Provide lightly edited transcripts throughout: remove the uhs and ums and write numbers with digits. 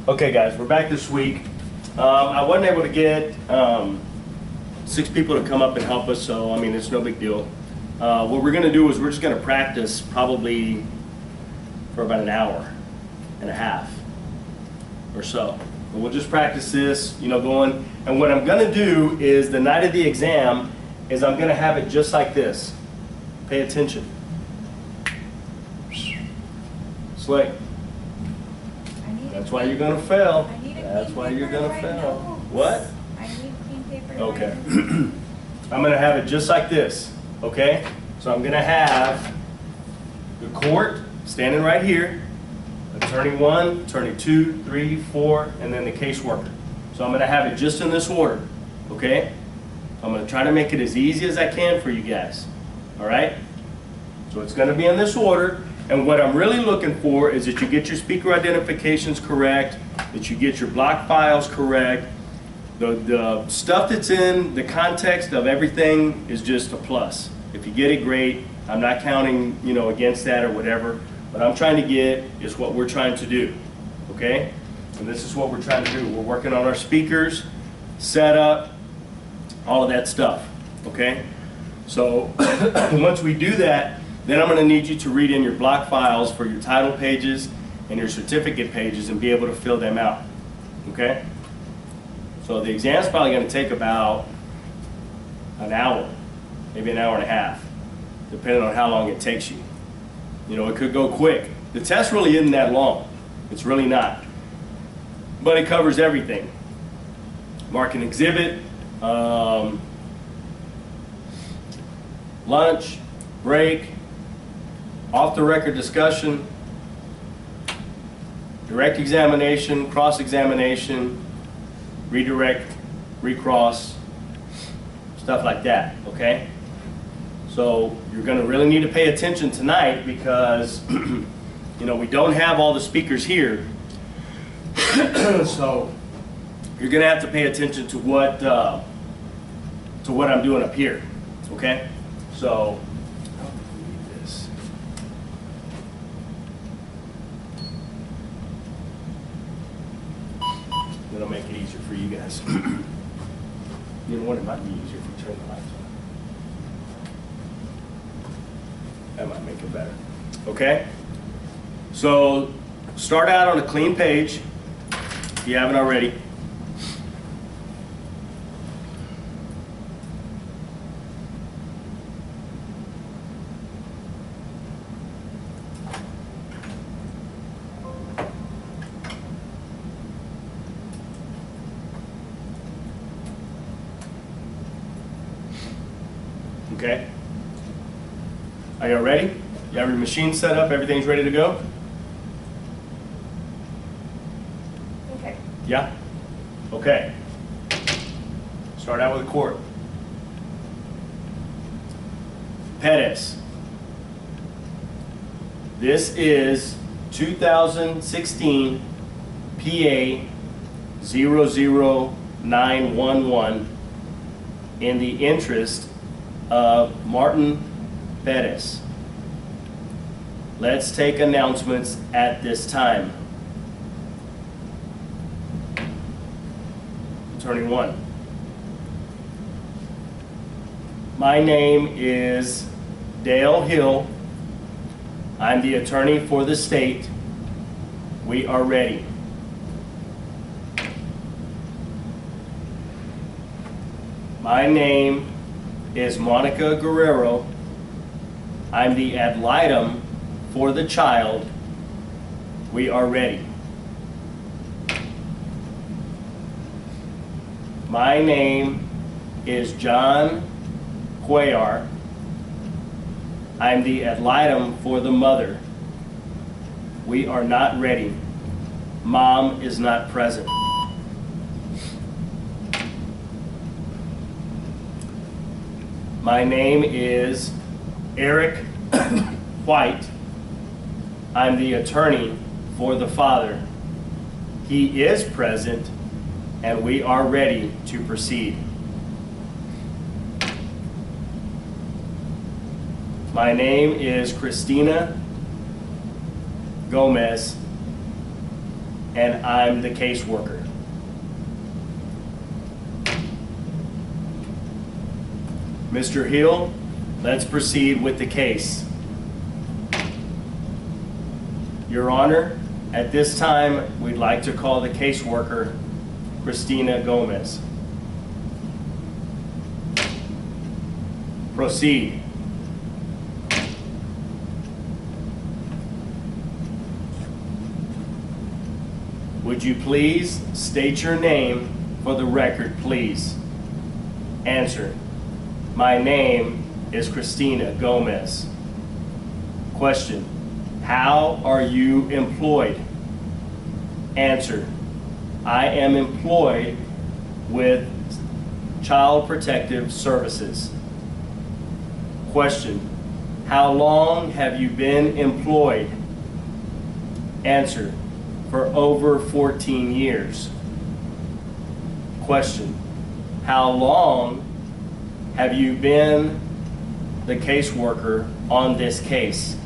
Okay guys, we're back this week. I wasn't able to get 6 people to come up and help us, so I mean, it's no big deal. What we're gonna do is we're just gonna practice probably for about an hour and a half or so. And we'll just practice this, you know, going. And what I'm gonna do is the night of the exam is I'm gonna have it just like this. Pay attention. Slay. That's why you're gonna fail. That's why you're gonna fail. What? I need clean paper. Okay. I'm gonna have it just like this. Okay? So I'm gonna have the court standing right here, attorney 1, attorney 2, 3, 4, and then the caseworker. So I'm gonna have it just in this order. Okay? I'm gonna try to make it as easy as I can for you guys. All right? So it's gonna be in this order. And what I'm really looking for is that you get your speaker identifications correct, that you get your block files correct. The stuff that's in the context of everything is just a plus. If you get it, great. I'm not counting, you know, against that or whatever. What I'm trying to get is what we're trying to do, okay? And this is what we're trying to do. We're working on our speakers, setup, all of that stuff, okay? So once we do that, then I'm going to need you to read in your block files for your title pages and your certificate pages and be able to fill them out, okay? So the exam's probably going to take about an hour, maybe an hour and a half, depending on how long it takes you. You know, it could go quick. The test really isn't that long. It's really not. But it covers everything. Mark an exhibit, lunch, break, off-the-record discussion, direct examination, cross-examination, redirect, recross, stuff like that, okay? So you're going to really need to pay attention tonight because, you know, we don't have all the speakers here. So you're going to have to pay attention to what I'm doing up here, okay? So it'll make it easier for you guys. You know what? It might be easier if you turn the lights on. That might make it better. Okay? So start out on a clean page if you haven't already. Okay? Are you all ready? You have your machine set up, everything's ready to go? Okay. Yeah? Okay. Start out with the court. Pettis. This is 2016 PA 00911 in the interest of Martin Pettis. Let's take announcements at this time. Attorney 1. My name is Dale Hill. I'm the attorney for the state. We are ready. My name is Monica Guerrero. I'm the ad litem for the child. We are ready. My name is John Cuellar. I'm the ad litem for the mother. We are not ready. Mom is not present. My name is Eric White. I'm the attorney for the father. He is present and we are ready to proceed. My name is Christina Gomez. and I'm the caseworker. Mr. Hill, let's proceed with the case. Your Honor, at this time, we'd like to call the caseworker, Christina Gomez. Proceed. Would you please state your name for the record, please? Answer. My name is Christina Gomez. Question. How are you employed? Answer. I am employed with Child Protective Services. Question. How long have you been employed? Answer. For over 14 years. Question. How long have you been the caseworker on this case?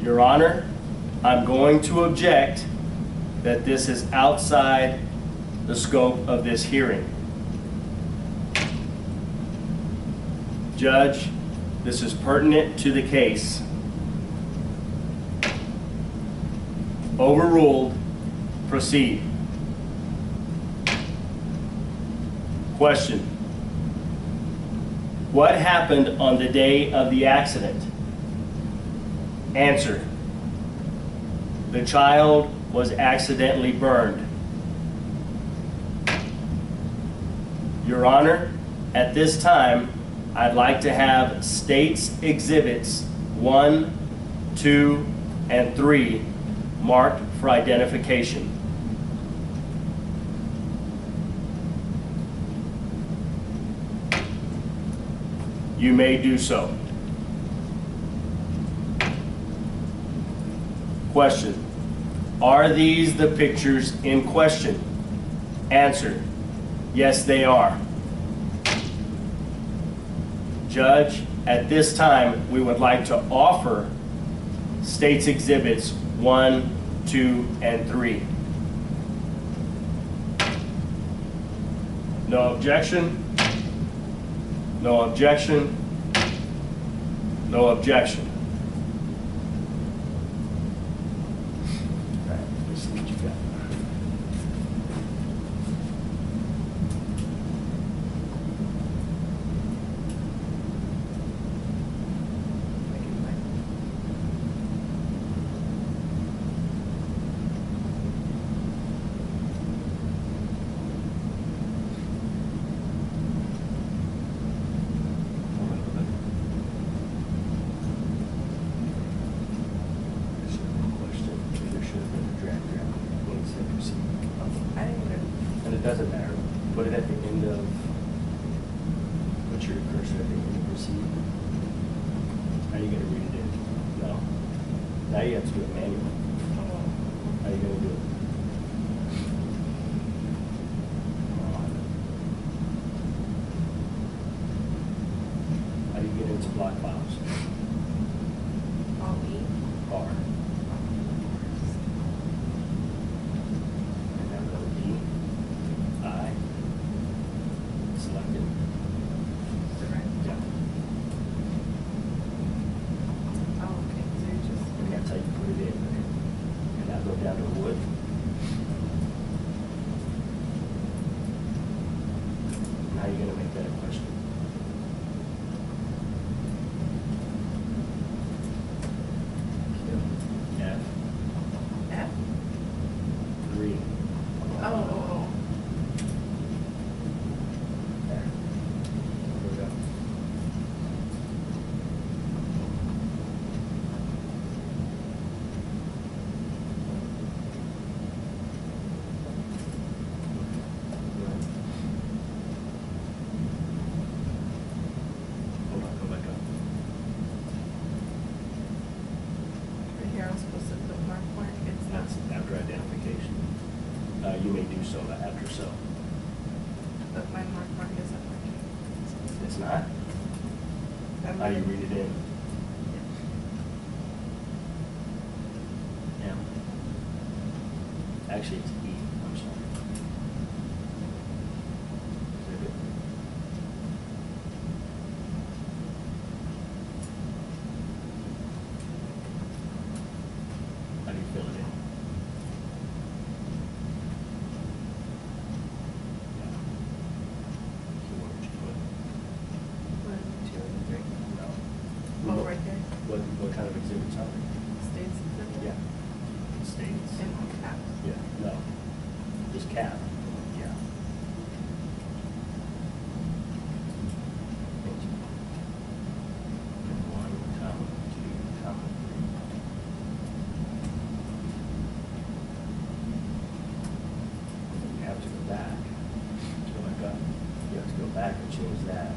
Your Honor, I'm going to object that this is outside the scope of this hearing. Judge, this is pertinent to the case. Overruled. Proceed. Question. What happened on the day of the accident? Answer. The child was accidentally burned. Your Honor, at this time, I'd like to have State's Exhibits 1, 2, and 3 marked for identification. You may do so. Question. Are these the pictures in question? Answer. Yes, they are. Judge, at this time, we would like to offer State's Exhibits 1, 2, and 3. No objection? No objection? No objection. All right, let's see what you got. And it doesn't matter. Put it at the end of, put your cursor at the end of proceed. How are you going to read it in? No. Now you have to do it manually. How are you going to do it? How do you get into block files? R. And now go D. I. Selected. Yeah. And that's how you put it in. And now go down to wood. Now you're going to make that a question. F. 3. There. There we go. Hold on, go back up. That's after identification. You may do so after so. But my mark isn't working. It's not? How do you read it in? Actually, it's E, I'm sorry. Exhibit. How do you fill it in? Yeah. So what would you put? 1, 2, and 3. No. Oh, right there. What kind of exhibits are they? States exhibit. Yeah. States. And all caps. Yeah, no. Just cap. Yeah. Thank you. And 1, 2, 3. You have to go back. So I got, you have to go back and change that.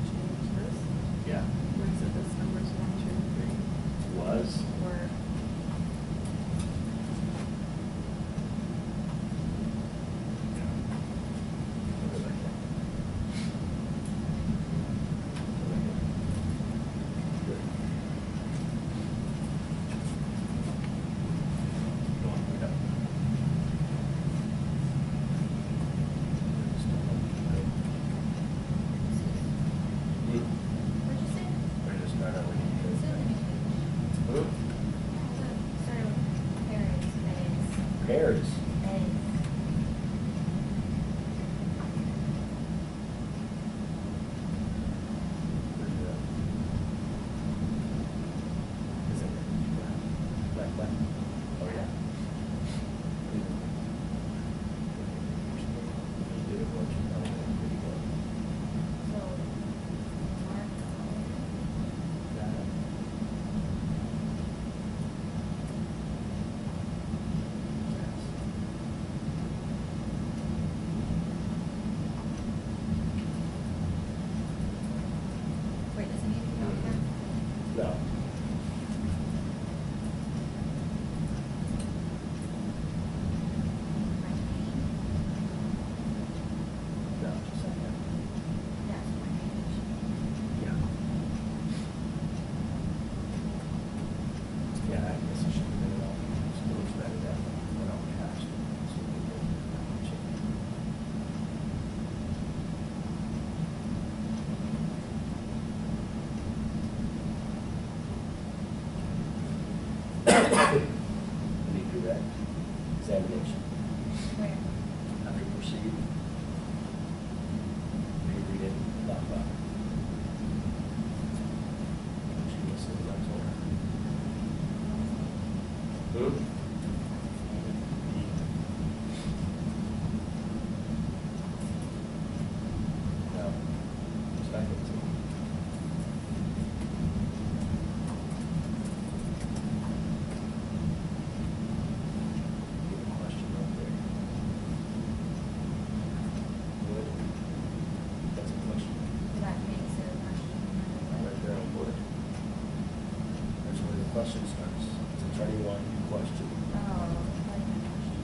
Change this. Yeah. Where is it? This number's 1, 2, 3. Was. Or What'd you say? Started with parents, Pairs. eggs. Oh, yeah. So, mark. Wait, does it need to be on here? No. My name? No, just like that. Yes, my name. Yeah. Yeah, I guess I should have been it all. Still looks better that way. When all caps. So we can change. Need to do that. Examination. Where? After proceed. Reread it, blah, blah. She listened to what I told her. Hmm? No. It's back at two. Give a question right there. Wood. That's a question. That makes it a question. Right there on wood. That's where the question starts. It's attorney one, question. Oh, like a question.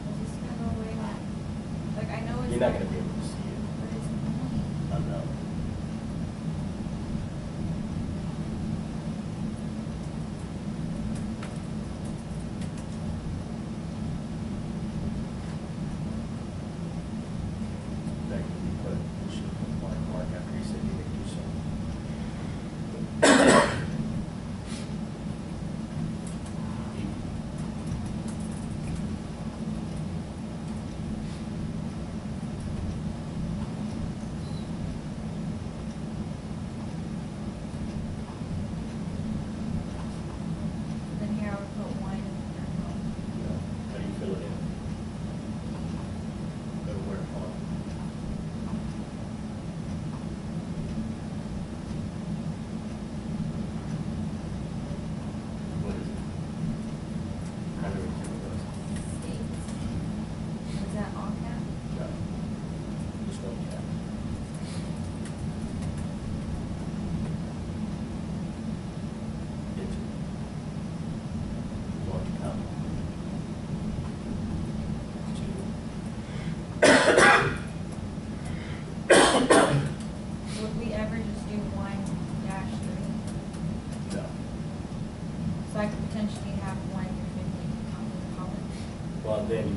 Is this kind of way like I know it's You're not gonna be able to see it. But it's annoying. I know. That could be put, should put mark after he said he could do something.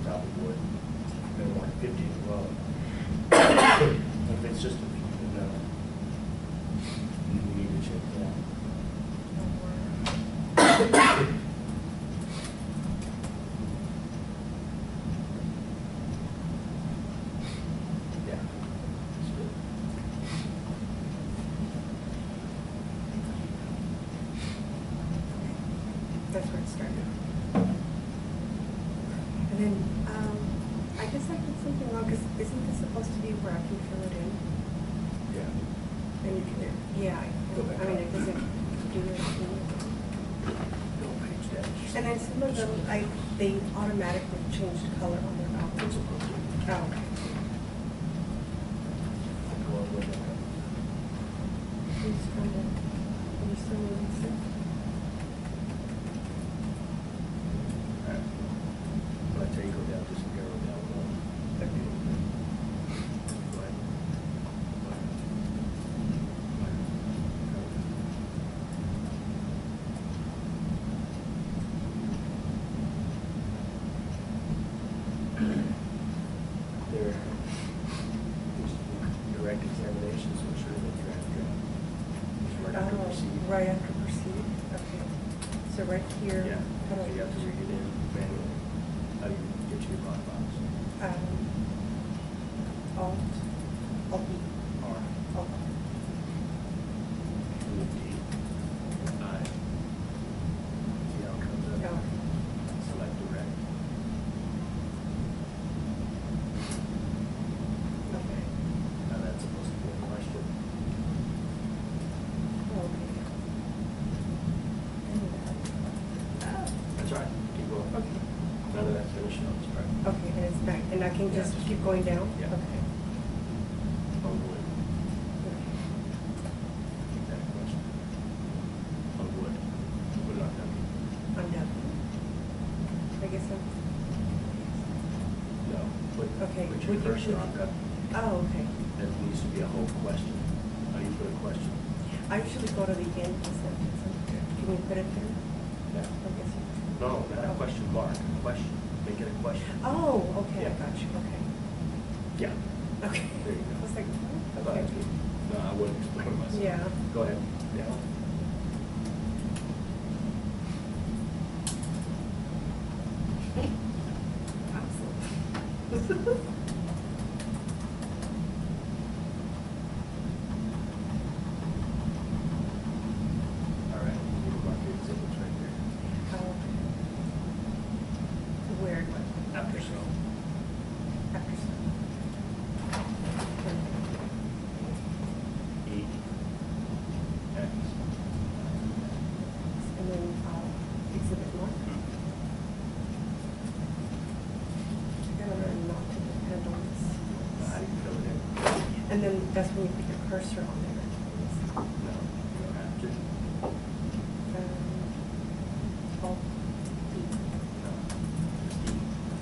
top of wood. Then like 50 as well. If it's just a few, no. We need to check that. Yeah. That's good. That's where it started. And then, I guess I did something wrong, because isn't this supposed to be where I can fill it in? Yeah. And you can, yeah, Go back I mean, up. it doesn't do anything. Don't page that. And then some of them, they automatically change the color on their It's outfit. supposed to. Oh, okay. Go all the way back up. Who's from the, are you still moving stuff? Alright. When I tell you go down, just arrow down one. Go ahead. Go ahead. There used to be direct examinations, so I'm sure that you have to right after Oh, receipt. right after proceed, okay. So right here. Yeah, how do so I- you have to read it in manually. How do you get to your lockbox? Alt, Alt B, R, Alt. D, I. See how it comes up? Oh. Select direct. Okay. Now that's supposed to be a question. Oh, okay. I knew that. That's right, keep going. Okay. None of that's finished, no, it's right. Okay, and it's back, and I can Yeah. just keep going down? Yeah. Okay. On wood. Okay. Keep that question. On wood. Put it on W. I'm done. I guess I'm, No. Put, Okay, put your would you cursor put- on W. oh, okay. That needs to be a whole question. How do you put a question? I usually go to the end of the sentence. Can you put it there? Yeah. I guess you. No, not a question mark, a question. Make it a question. Oh, okay, I Yeah. got you, okay. Yeah. Okay. There you go. I was like, I oh, thought it okay. was good. No, I wouldn't explain myself. Yeah. Go ahead. Yeah. Absolutely. All right. You can mark your exhibits right there. Oh. Where? After so. After some. E. X. And then, exhibit mark. I gotta learn not to depend on this. How do you fill it in? And then that's when you put your cursor on there. No, you don't have to. Alt E. No. Just E.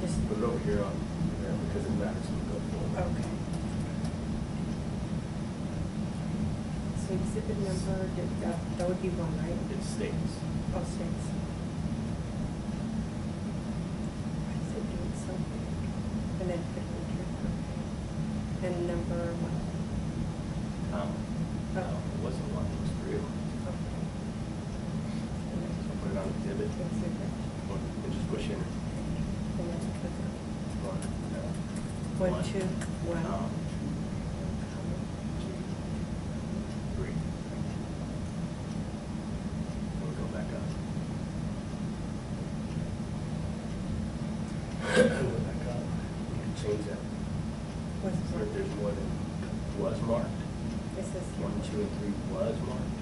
Just, Put it over here on there because it matters when we go forward. okay. So exhibit number, that would be one, right? It states. Oh, states. Why is it doing something? And then put enter, okay. And number one. No, it wasn't one, it was three of them. Okay. And then So put it on exhibit, exhibit, and just push enter. and then click on One, no. 1, 2, 1. Um, 2, 3. We'll go back up. Go back up. You can change that. What's So if there's more than was marked, It says 1, 2, and 3 was marked.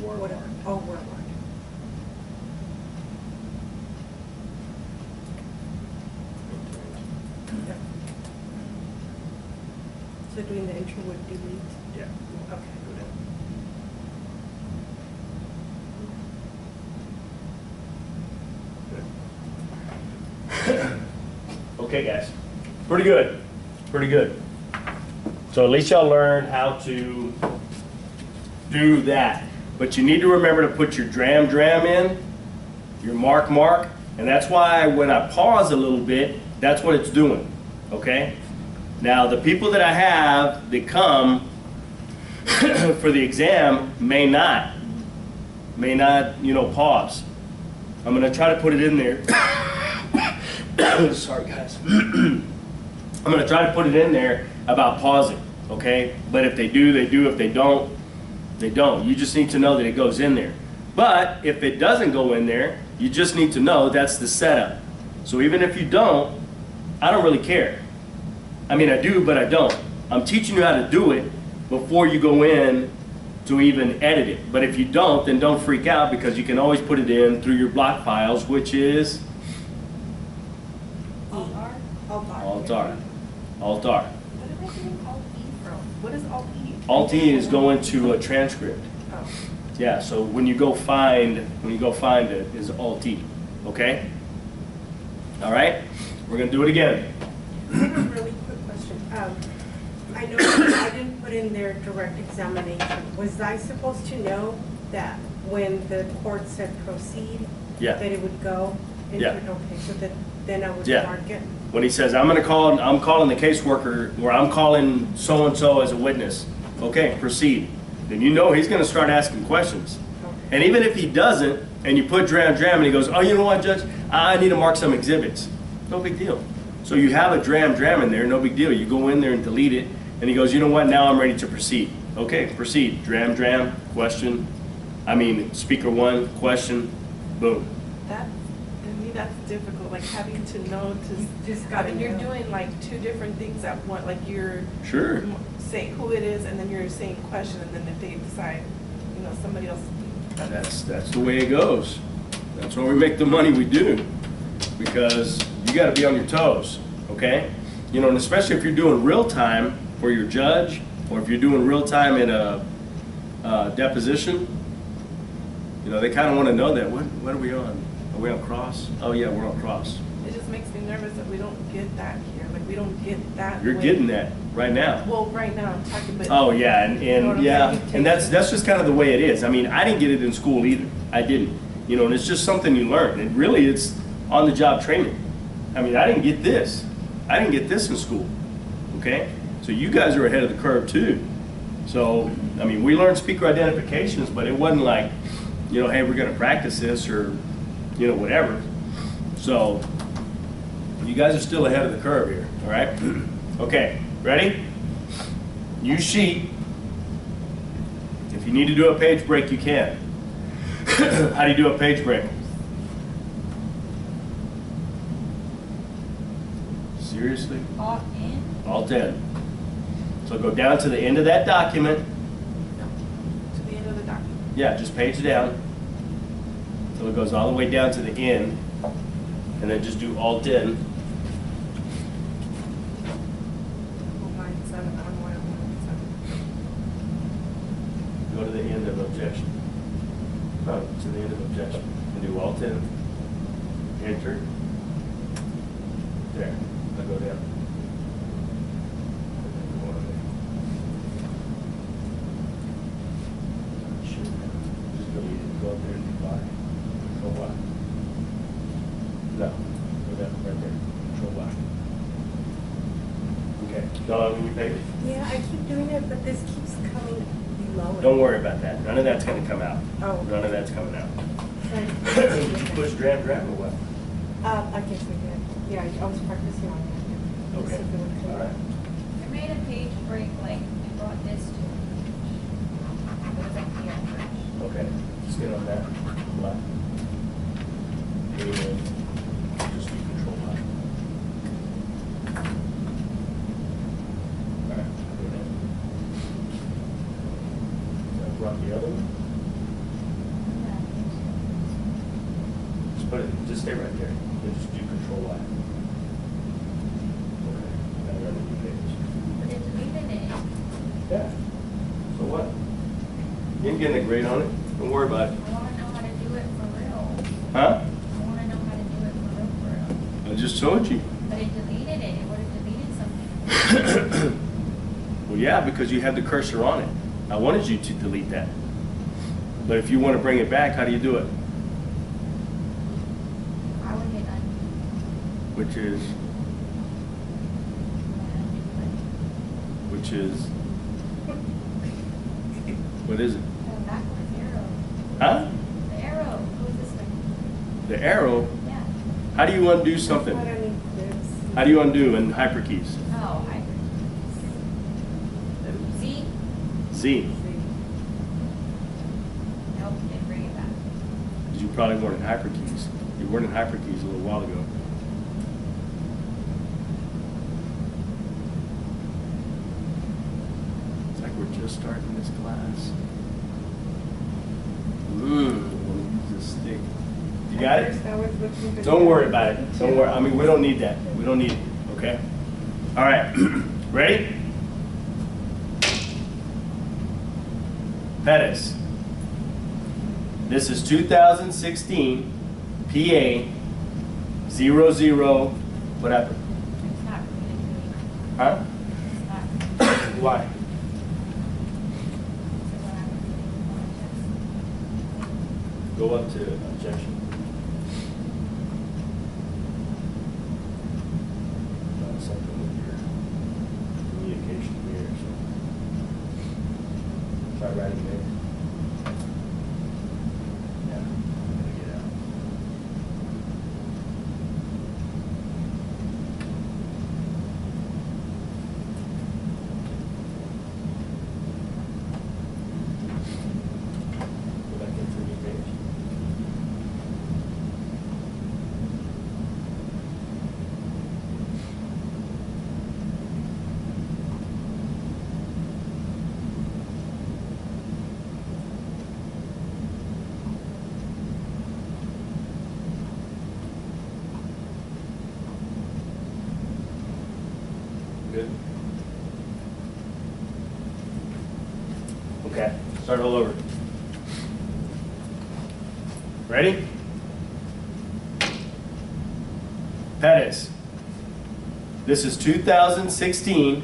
Were What? marked. Oh, were marked. Yeah. So doing the intro would delete? Yeah. Okay. Go down. Good. Okay, guys. Pretty good. Pretty good. So at least y'all learned how to do that. But you need to remember to put your dram in, your mark, And that's why when I pause a little bit, that's what it's doing, okay? Now, the people that I have that come for the exam may not, you know, pause. I'm gonna try to put it in there. Sorry, guys. I'm gonna try to put it in there about pausing, okay? But if they do, they do. If they don't, they don't. You just need to know that it goes in there. But if it doesn't go in there, you just need to know that's the setup. So even if you don't, I don't really care. I mean, I do, but I don't. I'm teaching you how to do it before you go in to even edit it. But if you don't, then don't freak out, because you can always put it in through your block files, which is Alt-R? Alt-R. Alt-R. What am I getting Alt E from? What is Alt E? Alt-E is going to a transcript. Oh. Yeah, so when you go find it is Alt-E, okay? All right, we're gonna do it again. I have a really quick question. I know I didn't put in their direct examination. Was I supposed to know that when the court said proceed, Yeah. that it would go into, Yeah. okay, so that then I would Yeah. mark it? When he says, I'm calling the caseworker, or I'm calling so-and-so as a witness, okay, proceed. Then you know he's gonna start asking questions. Okay. And even if he doesn't, and you put dram and he goes, oh, you know what, Judge? I need to mark some exhibits. No big deal. So you have a dram in there, no big deal. You go in there and delete it, and he goes, you know what, now I'm ready to proceed. Okay, proceed. Dram, question. I mean, speaker one, question, boom. That, to me, that's difficult, like having to know You just I gotta mean, you're know. doing like two different things at once, like you're Sure. saying who it is, and then you're saying question, and then if they decide, you know, somebody else. That's the way it goes. That's why we make the money we do, because you got to be on your toes, okay? You know, and especially if you're doing real time for your judge, or if you're doing real time in a deposition, you know, they kind of want to know that. What are we on? Are we on cross? Oh yeah, we're on cross. It just makes me nervous that we don't get that here, like we don't get that. You're way. getting that right now. Well, right now I'm talking about. Oh yeah, You know what I'm yeah, saying? and that's just kind of the way it is. I mean, I didn't get it in school either. I didn't. You know, and it's just something you learn. And really, it's on-the-job training. I mean, I didn't get this. I didn't get this in school. Okay, so you guys are ahead of the curve too. So, I mean, we learned speaker identifications, but it wasn't like, you know, hey, we're going to practice this, or, you know, whatever. So, you guys are still ahead of the curve here. All right. Okay, ready? Use sheet. If you need to do a page break, you can. How do you do a page break? Seriously? Alt-in? Alt-in. So go down to the end of that document. To the end of the document. Yeah, just page down. So it goes all the way down to the end. And then just do Alt-in. Line 7 on line 1. Go to the end of objection. No, to the end of objection. And do Alt-in. Enter. There. Now go down. Just go up there and do Y. Control Y. No. Go down right there. Control Y. Okay. Dog on your page? Yeah, I keep doing it, but this keeps coming below it. Don't worry about that. None of that's going to come out. Oh. None of that's coming out. Sorry. Did you push dram or what? I guess I did. Yeah, I was practicing on that. Okay. See if it would come All right. I made a page break, like, and brought this to it. It was like the average. Okay. Just get on that. Left. And just do control left. All right. Go down. Now brought the other one. Just put it. Just stay right there. And just do control left. Okay. Now you're on the new page. But it deleted it. Yeah. So what? You ain't getting a grade on it. Don't worry about it. I wanna know how to do it for real. Huh? I wanna know how to do it for real. I just told you. But it deleted it. It would've deleted something. Well, yeah, because you had the cursor on it. I wanted you to delete that. But if you want to bring it back, how do you do it? I would hit which is what is it? Backwards arrow. Huh? The arrow goes this way. The arrow. Yeah. How do you undo something? What I need this. How do you undo in hyperkeys? Oh, I. Z. Z. Nope, didn't bring it back. Because you probably weren't in hyperkeys. You weren't in hyperkeys a little while ago. It's like we're just starting this class. This stick. You got it? First, I was looking for Don't the- worry about it. Don't worry. I mean, we don't need that. We don't need it. Okay? All right. Ready? Pettis. This is 2016 PA 00. What happened? It's not really. Huh? It's not. Why? So when I'm Go up to objection. Something with your communication here. So. Try writing there. Yeah, I'm gonna get out. Go back into the page. Good. Okay, start all over. Ready? Pettis. This is 2016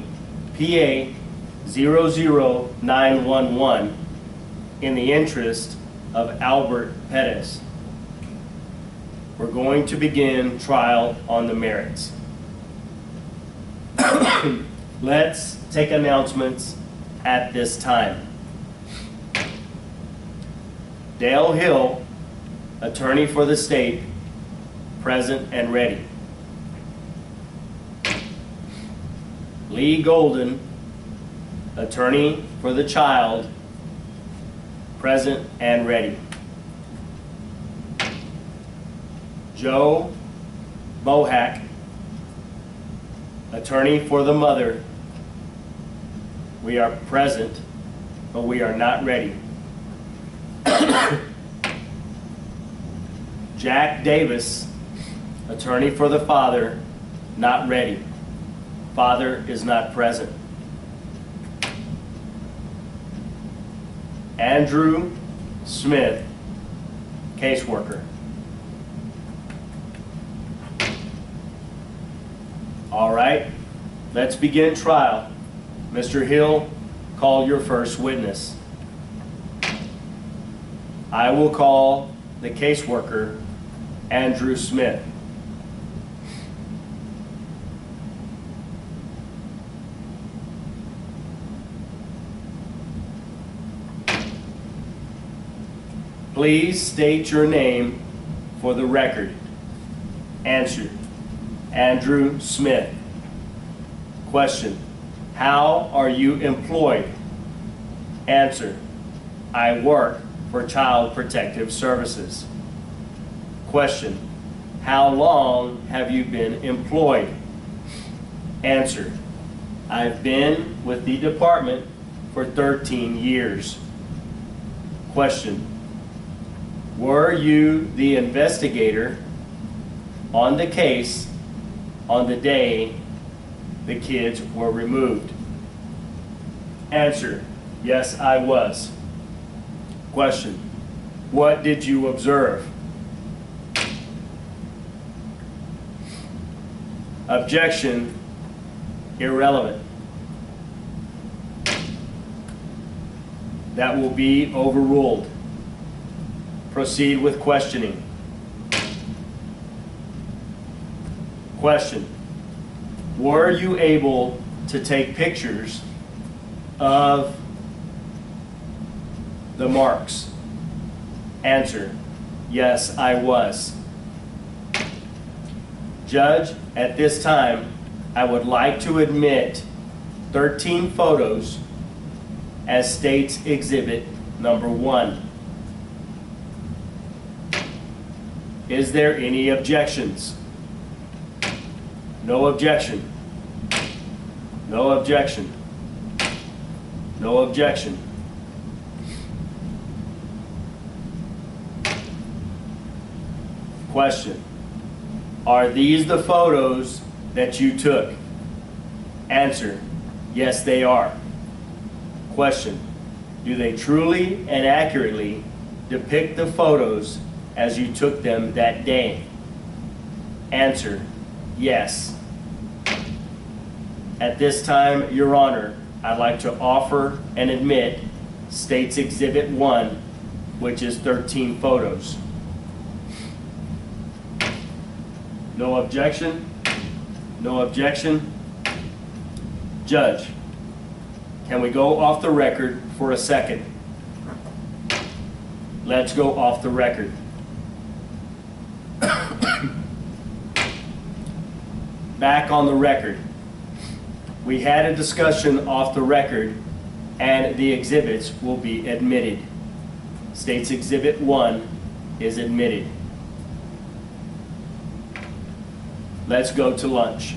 PA 00911 in the interest of Albert Pettis. We're going to begin trial on the merits. Let's take announcements at this time. Dale Hill, attorney for the state, present and ready. Lee Golden, attorney for the child, present and ready. Joe Bohack, attorney for the mother. We are present, but we are not ready. Jack Davis, attorney for the father, not ready. Father is not present. Andrew Smith, caseworker. All right, let's begin trial. Mr. Hill, call your first witness. I will call the caseworker, Andrew Smith. Please state your name for the record. Answer, Andrew Smith. Question, how are you employed? Answer, I work for Child Protective Services. Question, how long have you been employed? Answer, I've been with the department for 13 years. Question, were you the investigator on the case on the day the kids were removed? Answer, yes, I was. Question, what did you observe? Objection, irrelevant. That will be overruled. Proceed with questioning. Question. Were you able to take pictures of the marks? Answer. Yes, I was. Judge, at this time, I would like to admit 13 photos as states exhibit number 1. Is there any objections? No objection. No objection. No objection. Question. Are these the photos that you took? Answer. Yes, they are. Question. Do they truly and accurately depict the photos as you took them that day? Answer. Yes. At this time, Your Honor, I'd like to offer and admit State's Exhibit 1, which is 13 photos. No objection? No objection? Judge, can we go off the record for a second? Let's go off the record. Back on the record. We had a discussion off the record and the exhibits will be admitted. State's Exhibit 1 is admitted. Let's go to lunch.